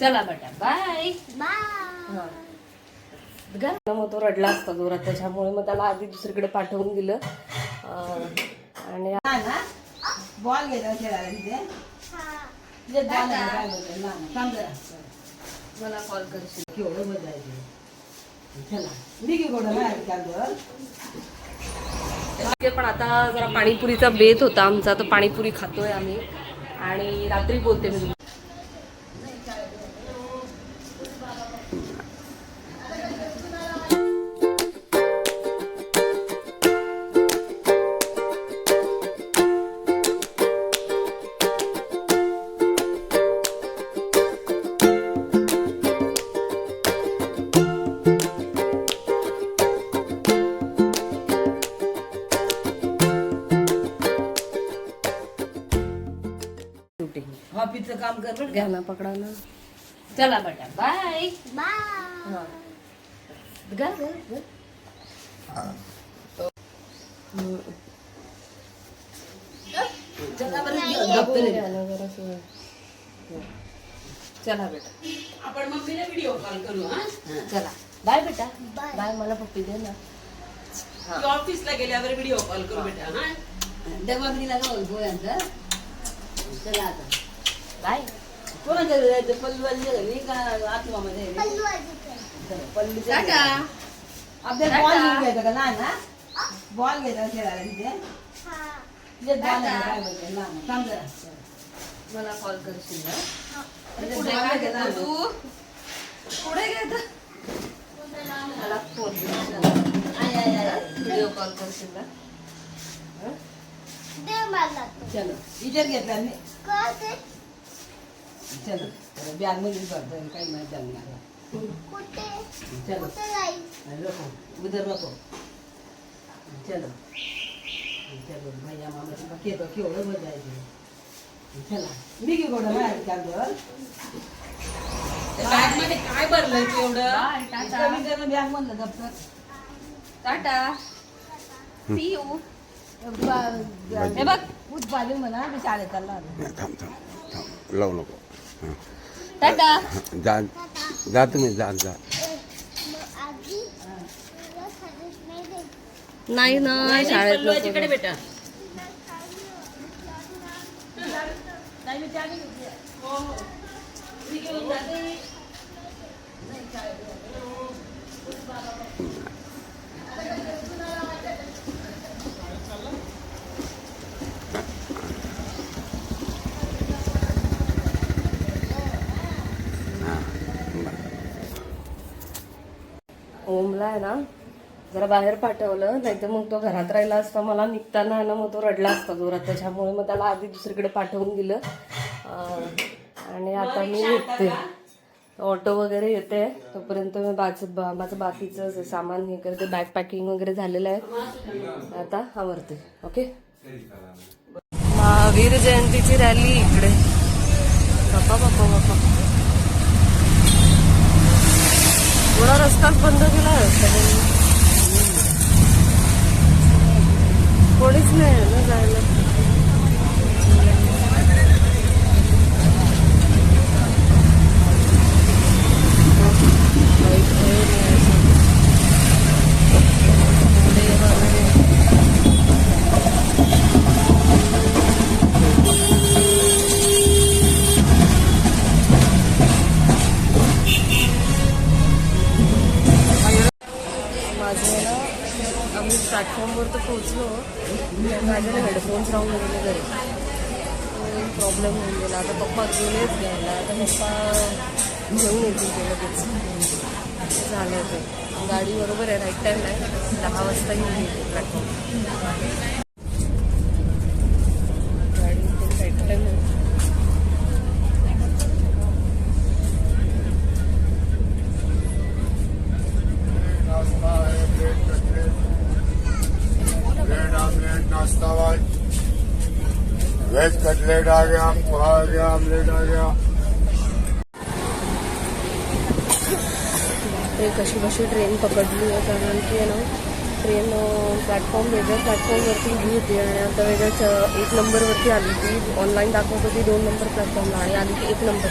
चला बेटा bye bye. मग तो रडला असता जोरात, त्याच्यामुळे मग त्याला आधी दुसरीकडे पाठवून दिलं. आणि बॉल घेतला खेळायला तिथे मला कॉल करशील. केवढं बदलायचं. चला मी घेऊ पण आता जरा पाणीपुरीचा बेत होता आमचा, तर पाणीपुरी खातोय आम्ही. आणि रात्री बोलते मी. ऑफिसचं काम कर बरं. घ्या ना, पकडा ना. चला बेटा बाय बाय. चला बेटा आपण मम्मीला व्हिडिओ कॉल करू. चला बाय बेटा बाय. मला पप्पी दे ना. ऑफिसला गेल्यावर व्हिडिओ कॉल करू बेटा. डबा दिला का गोळ्यांचा. चला आता बाय. कोणाच्या घरी जायचं. पल्लूवाली घरी का आत्मामध्ये. पल्लू आपल्याला बॉल घेऊन घ्यायचा का लहान ना. बॉल घ्यायचा खेळायला तिथे काय बोलते लहान. थांब जरा. मला कॉल करशील ना. पुढे काय घेता तू. पुढे घेत मला फोन व्हिडिओ कॉल करशील ना. चलो इजत घेतला मी. चलो बॅग मध्ये भरतो. काही माहिती नाही. चलो रखो उधर रखो. चलो चलो भैया मामाची बाकी येतो. केवढं बजायचं. चला मी घेऊ कोणा बाहेर चालतो. बॅग मध्ये काय भरलंय तू एवढं. बॅग मधलं दप्तर. Tata see you. हे बघ उत्पादन म्हणा मी शाळेत चालला. थांब थांब थांब लावू नको. टाटा. जा जा तुम्ही जा जा. नाही ना शाळेत कडे बेटा. ओमला आहे ना जरा बाहेर पाठवलं, नाही तर मग तो घरात राहिला असता. मला निघताना आहे ना मग तो रडला असता जोरात, त्याच्यामुळे मग त्याला आधी दुसरीकडे पाठवून दिलं. आणि आता मी निघते. ऑटो वगैरे येते तोपर्यंत मी माझं बाकीचं सामान हे करते. बॅग पॅकिंग वगैरे झालेलं आहे. आता आवरते. ओके. महावीर जयंतीची रॅली इकडे. बाप्पा बाप्पा बाप्पा. थोडा रस्ताच बंद केला. कोणीच नाही ना जायला. आम्ही प्लॅटफॉर्मवर तर पोहोचलो. माझ्याने हेडफोन्स राहून गेले घरी. प्रॉब्लेम होऊन गेला. आता पप्पा गेलेच घ्यायला. आता पप्पा घेऊन येतील ते लगेच. झालं ते गाडी बरोबर आहे. राईट टाईम आहे. 10 वाजता घेऊन येते प्लॅटफॉर्म. गाडी राईट टाईम आहे. वेज कटलेट आ गया, पोहा आ गया, ऑमलेट आ गया. कशी कशी ट्रेन पकडली आहे. कारण की आहे ना ट्रेन प्लॅटफॉर्म वेगळ्या प्लॅटफॉर्मवरती गेली होती आणि आता वेगळ्याच 1 नंबरवरती आली ती. ऑनलाईन दाखवत होती 2 नंबर प्लॅटफॉर्मला आणि आली ती 1 नंबर.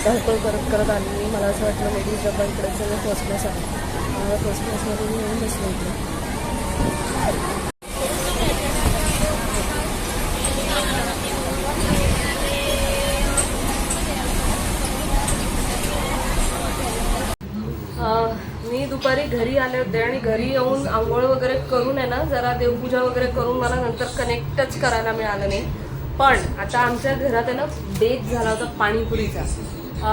धावपळ करत करत आली. मला असं वाटलं मेडी डब्बा इकडे सगळं फर्स्ट क्लास आहे. फर्स्ट क्लासमध्ये मी येऊन बसलो इथे. मी दुपारी घरी आले होते आणि घरी येऊन आंघोळ वगैरे करून आहे ना जरा देवपूजा वगैरे करून मला नंतर कनेक्टच करायला मिळालं नाही. पण आता आमच्या घरात आहे ना बेत झाला होता पाणीपुरीचा.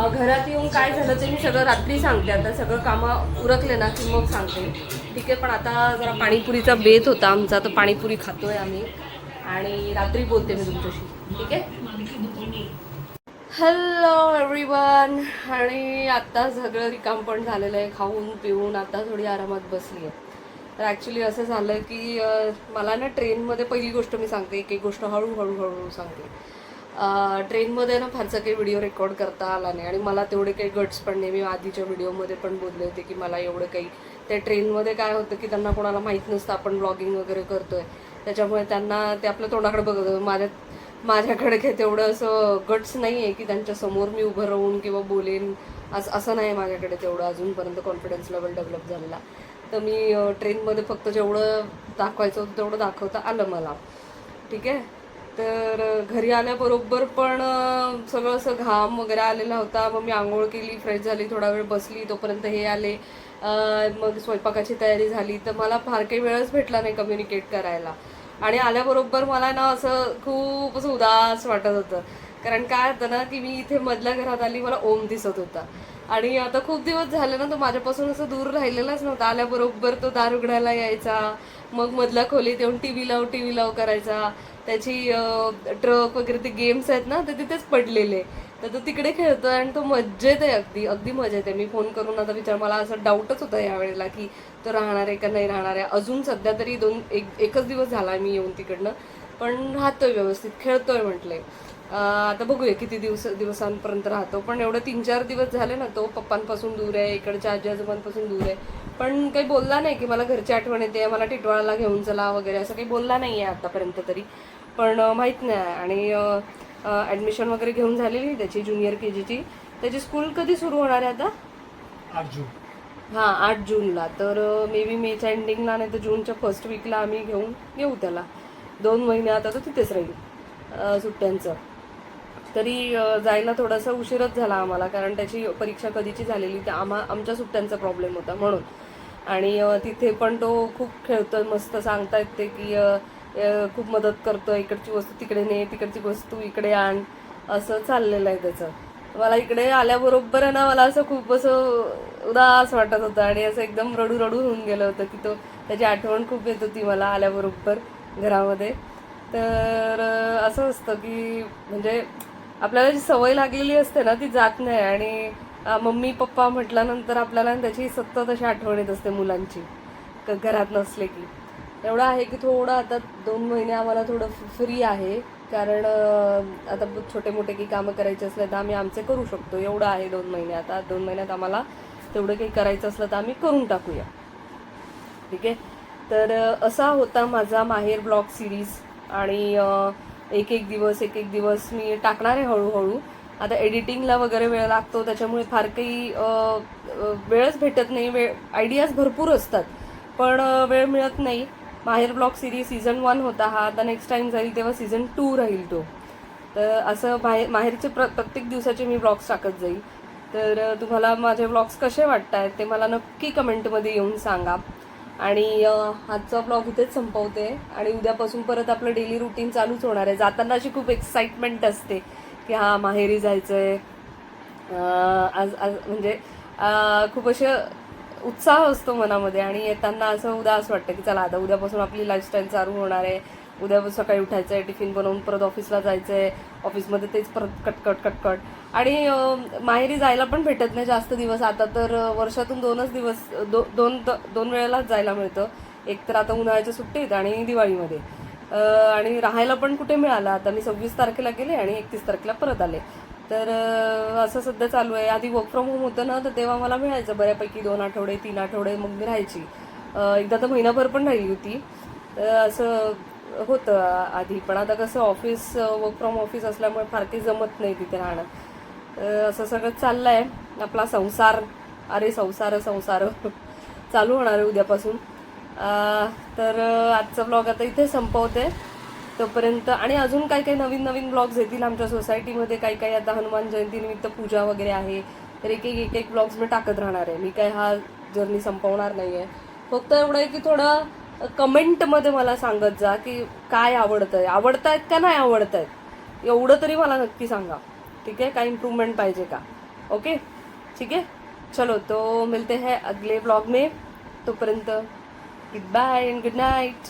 घरात येऊन काय झालं ते मी सगळं रात्री सांगते. आता सगळं कामं उरकले ना की मग सांगते, ठीक आहे. पण आता जरा पाणीपुरीचा बेत होता आमचा, तर पाणीपुरी खातोय आम्ही आणि रात्री बोलते मी तुमच्याशी, ठीक आहे. Hello everyone. आणि आता सगळं रिकाम पण झालेलं आहे, खाऊन पिऊन आता थोडी आरामात बसली आहे. तर ॲक्च्युली असं झालं की मला ना ट्रेनमध्ये पहिली गोष्ट मी सांगते, एक एक गोष्ट हळूहळू सांगते. ट्रेनमध्ये ना फारसा काही व्हिडिओ रेकॉर्ड करता आला नाही आणि मला तेवढे काही गट्स पण नाही. मी आधीच्या व्हिडिओमध्ये पण बोलले होते की मला एवढं काही, त्या ट्रेनमध्ये काय होतं की त्यांना कोणाला माहीत नसतं आपण ब्लॉगिंग वगैरे करतोय, त्याच्यामुळे त्यांना ते आपल्या तोंडाकडे बघत. माझ्याकडे काही तेवढं असं गट्स नाही आहे की त्यांच्यासमोर मी उभं राहून किंवा बोलेन, असं नाही माझ्याकडे तेवढं अजूनपर्यंत कॉन्फिडन्स लेवल डेव्हलप झालेला. तर मी ट्रेनमध्ये फक्त जेवढं दाखवायचं होतं तेवढं दाखवता आलं मला, ठीक आहे. तर घरी आल्याबरोबर पण सगळं असं घाम वगैरे आलेला होता. मग मी आंघोळ केली, फ्रेश झाली, थोडा वेळ बसली, तोपर्यंत हे आले. मग स्वयंपाकाची तयारी झाली. तर मला फार काही वेळच भेटला नाही कम्युनिकेट करायला. आणि आल्याबरोबर मला ना असं खूप असं उदास वाटत होतं. कारण काय होतं ना की मी इथे मधल्या घरात आली, मला ओम दिसत होता आणि आता खूप दिवस झाले ना तो माझ्यापासून असं दूर राहिलेलाच नव्हता. आल्याबरोबर तो दार उघडायला यायचा, मग मधल्या खोलीत येऊन टी व्ही लाव करायचा. त्याची ट्रक वगैरे ते गेम्स आहेत ना ते तिथेच पडलेले, तर तो तिकडे खेळतोय आणि तो मजेत आहे, अगदी अगदी मजेत आहे. मी फोन करून आता मला असं डाऊटच होता यावेळेला की तो राहणार आहे का नाही राहणार आहे. अजून सध्या तरी एकच दिवस झाला मी येऊन तिकडनं, पण राहतोय व्यवस्थित, खेळतोय म्हटलंय. आता बघूया किती दिवसांपर्यंत राहतो. पण एवढे 3-4 दिवस झाले ना तो पप्पांपासून दूर आहे, इकडच्या आजी आजोबांपासून दूर आहे. पण काही बोलला नाही की मला घरची आठवण येते, मला टिटवाळाला घेऊन चला वगैरे, असं काही बोलला नाही आहे आतापर्यंत तरी. पण माहीत नाही. आणि ॲडमिशन वगैरे घेऊन झालेली त्याची ज्युनियर KGची. त्याची स्कूल कधी सुरू होणार आहे आता? 8 जून. हां 8 जूनला. तर मे बी मेच्या एंडिंगला नाही तर जूनच्या फर्स्ट वीकला आम्ही घेऊ त्याला. 2 महिने आता तो तिथेच राहील सुट्ट्यांचं. तरी जायला थोडासा उशीरच झाला आम्हाला, कारण त्याची परीक्षा कधीची झालेली, तर आमच्या सुट्ट्यांचा प्रॉब्लेम होता म्हणून. आणि तिथे पण तो खूप खेळतोय मस्त, सांगता येते की खूप मदत करतोय, इकडची वस्तू तिकडे ने, तिकडची वस्तू इकडे आण, असं चाललेलं आहे त्याचं. मला इकडे आल्याबरोबर आहे ना मला असं खूप असं उदास वाटत होतं आणि असं एकदम रडू होऊन गेलं होतं की त्याची आठवण खूप येत होती मला आल्याबरोबर घरामध्ये. तर असं असतं की म्हणजे आपल्याला जी सवय लागलेली असते ना ती जात नाही. आणि मम्मी पप्पा म्हटल्यानंतर आपल्याला त्याची सतत अशी आठवण येत असते मुलांची घरात नसले की. एवढं आहे की थोडं आता 2 महिने आम्हाला थोडं फ्री आहे, कारण आता छोटे मोठे काही कामं करायचे असले तर आम्ही आमचे करू शकतो. एवढं आहे 2 महिने. आता 2 महिन्यात आम्हाला तेवढं काही करायचं असलं तर आम्ही करून टाकूया, ठीक आहे. तर असा होता माझा माहेर ब्लॉग सिरीज. आणि एक एक दिवस मी टाकणार आहे हळूहळू. आता एडिटिंगला वगैरे वेळ लागतो, त्याच्यामुळे फार काही वेळच भेटत नाही. आयडियाज भरपूर असतात पण वेळ मिळत नाही. माहेर ब्लॉग सिरीज सीझन 1 होता हा, आता नेक्स्ट टाइम जाईल तेव्हा सीझन 2 राहील तो. तर असं माहेरचे प्रत्येक दिवसाचे मी ब्लॉग्स टाकत जाईल. तर तुम्हाला माझे ब्लॉग्स कसे वाटत आहेत ते मला नक्की कमेंटमध्ये येऊन सांगा. आणि आजचा ब्लॉग इथेच संपवते आणि उद्यापासून परत आपलं डेली रुटीन चालूच होणार आहे. जाताना अशी खूप एक्साइटमेंट असते की हा माहेरी जायचं आहे. आज म्हणजे खूप असे उत्साह असतो मनामध्ये आणि येताना असं उदास वाटतं की चला आता उद्यापासून आपली लाईफस्टाईल चालू होणार आहे. उद्या सकाळी उठायचं आहे, टिफिन बनवून परत ऑफिसला जायचं आहे, ऑफिसमध्ये तेच परत कटकट. आणि माहेरी जायला पण भेटत नाही जास्त दिवस. आता तर वर्षातून 2च दिवस, दोन वेळेलाच जायला मिळतं. एक तर आता उन्हाळ्याच्या सुट्टीत आणि दिवाळीमध्ये. आणि राहायला पण कुठे मिळालं. आता मी 26 तारखेला गेले आणि 31 तारखेला परत आले. तर असं सध्या चालू आहे. आधी वर्क फ्रॉम होम होतं ना, तर तेव्हा मला मिळायचं बऱ्यापैकी 2 आठवडे 3 आठवडे, मग मी राहायची. एकदा तर महिनाभर पण राहिली होती. तर असं होतं आधी. पण आता कसं ऑफिस वर्क फ्रॉम ऑफिस असल्यामुळे फार काही जमत नाही तिथे राहणं. असं सगळं चाललं आहे आपला संसार. अरे संसार चालू होणार आहे उद्यापासून. तर आजचा ब्लॉग आता इथे संपवते तोपर्यंत. आणि अजून काही काही नवीन नवीन ब्लॉग्स येतील आमच्या सोसायटीमध्ये. काही काही आता हनुमान जयंतीनिमित्त पूजा वगैरे आहे, तर एक एक ब्लॉग्स मी टाकत राहणार आहे. मी काय हा जर्नी संपवणार नाही आहे. फक्त एवढं आहे की थोडं कमेंटमध्ये मला सांगत जा की काय आवडतंय, आवडतायत का नाही आवडतायत, एवढं तरी मला नक्की सांगा. ठीक है, काय इम्प्रूवमेंट पाहिजे का. ओके ठीक है, चलो तो मिलते हैं अगले ब्लॉग में. तोपर्यंत good bye and good Knight.